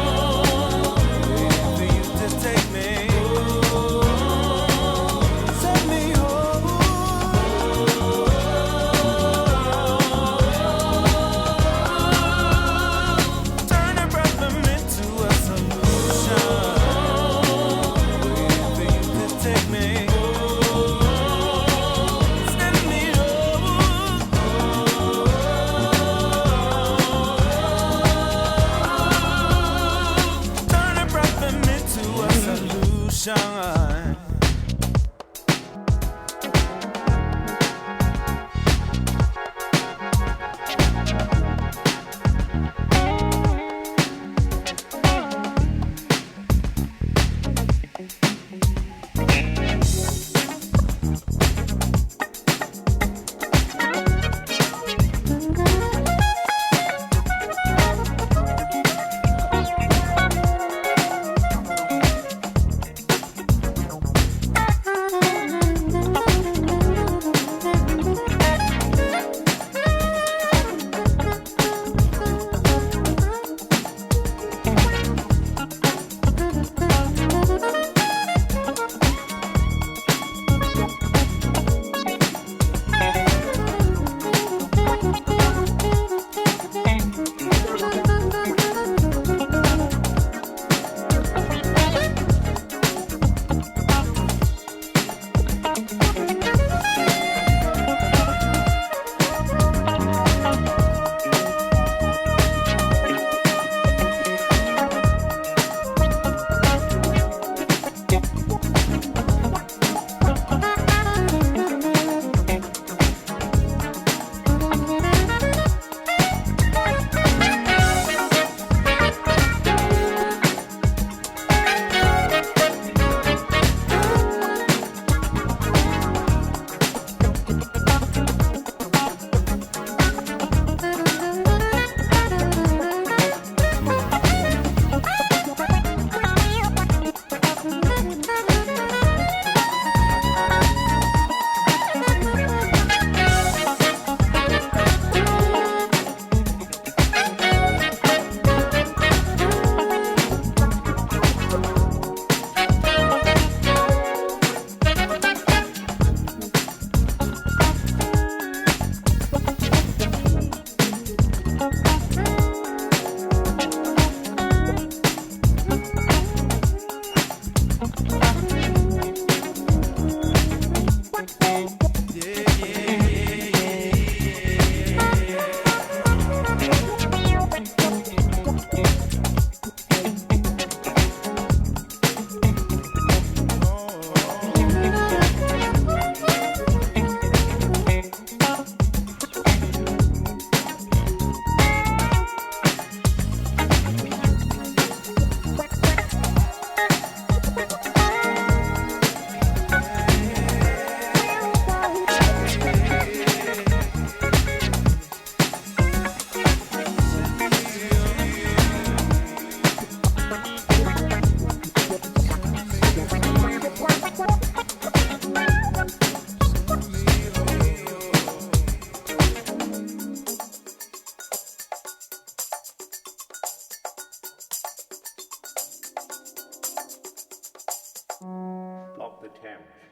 camp.